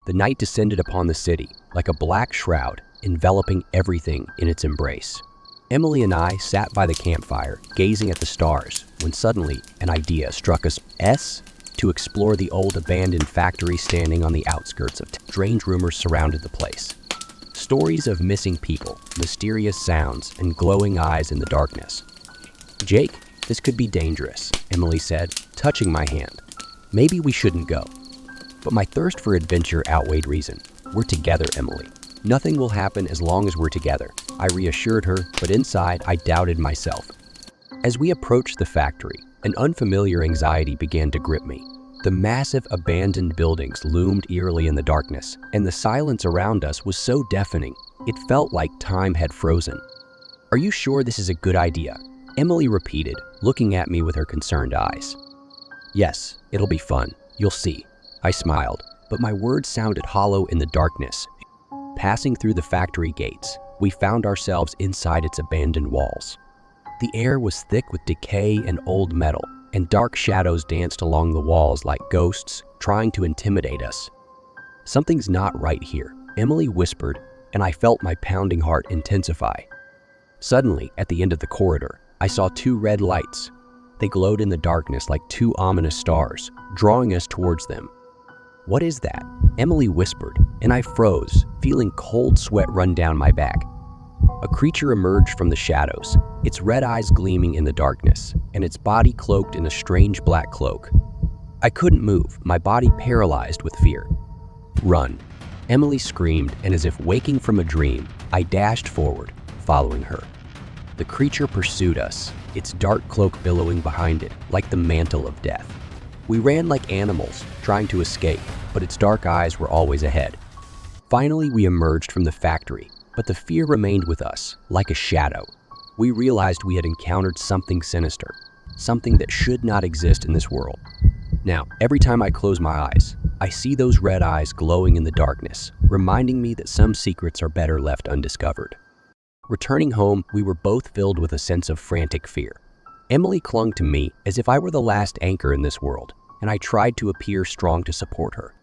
The night descended upon the city like a black shroud, enveloping everything in its embrace. Emily and I sat by the campfire, gazing at the stars, when suddenly an idea struck us to explore the old abandoned factory standing on the outskirts of town. Strange rumors surrounded the place. Stories of missing people, mysterious sounds, and glowing eyes in the darkness. "Jake, this could be dangerous," Emily said, touching my hand. "Maybe we shouldn't go." But my thirst for adventure outweighed reason. "We're together, Emily. Nothing will happen as long as we're together," I reassured her, but inside I doubted myself. As we approached the factory, an unfamiliar anxiety began to grip me. The massive abandoned buildings loomed eerily in the darkness, and the silence around us was so deafening, it felt like time had frozen. "Are you sure this is a good idea?" Emily repeated, looking at me with her concerned eyes. "Yes, it'll be fun. You'll see." I smiled, but my words sounded hollow in the darkness. Passing through the factory gates, we found ourselves inside its abandoned walls. The air was thick with decay and old metal, and dark shadows danced along the walls like ghosts trying to intimidate us. "Something's not right here," Emily whispered, and I felt my pounding heart intensify. Suddenly, at the end of the corridor, I saw two red lights. They glowed in the darkness like two ominous stars, drawing us towards them. "What is that?" Emily whispered, and I froze, feeling cold sweat run down my back. A creature emerged from the shadows, its red eyes gleaming in the darkness, and its body cloaked in a strange black cloak. I couldn't move, my body paralyzed with fear. "Run!" Emily screamed, and as if waking from a dream, I dashed forward, following her. The creature pursued us, its dark cloak billowing behind it, like the mantle of death. We ran like animals, trying to escape, but its dark eyes were always ahead. Finally, we emerged from the factory, but the fear remained with us, like a shadow. We realized we had encountered something sinister, something that should not exist in this world. Now, every time I close my eyes, I see those red eyes glowing in the darkness, reminding me that some secrets are better left undiscovered. Returning home, we were both filled with a sense of frantic fear. Emily clung to me as if I were the last anchor in this world, and I tried to appear strong to support her.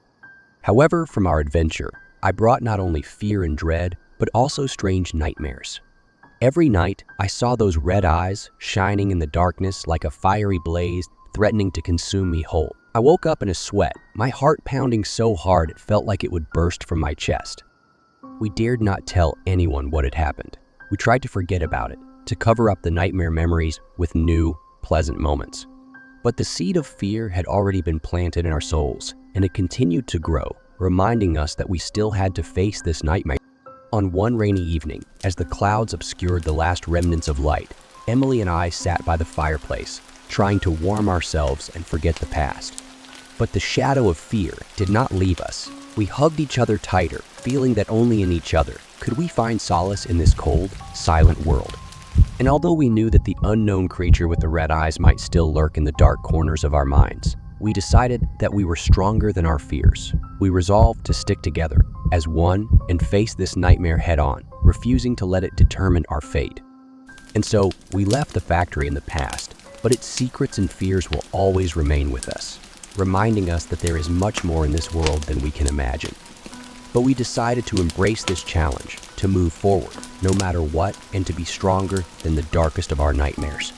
However, from our adventure, I brought not only fear and dread, but also strange nightmares. Every night, I saw those red eyes shining in the darkness like a fiery blaze, threatening to consume me whole. I woke up in a sweat, my heart pounding so hard it felt like it would burst from my chest. We dared not tell anyone what had happened. We tried to forget about it, to cover up the nightmare memories with new, pleasant moments. But the seed of fear had already been planted in our souls, and it continued to grow, reminding us that we still had to face this nightmare. On one rainy evening, as the clouds obscured the last remnants of light, Emily and I sat by the fireplace, trying to warm ourselves and forget the past. But the shadow of fear did not leave us. We hugged each other tighter, feeling that only in each other could we find solace in this cold, silent world. And although we knew that the unknown creature with the red eyes might still lurk in the dark corners of our minds, we decided that we were stronger than our fears. We resolved to stick together as one and face this nightmare head-on, refusing to let it determine our fate. And so, we left the factory in the past, but its secrets and fears will always remain with us, reminding us that there is much more in this world than we can imagine. But we decided to embrace this challenge, to move forward, no matter what, and to be stronger than the darkest of our nightmares.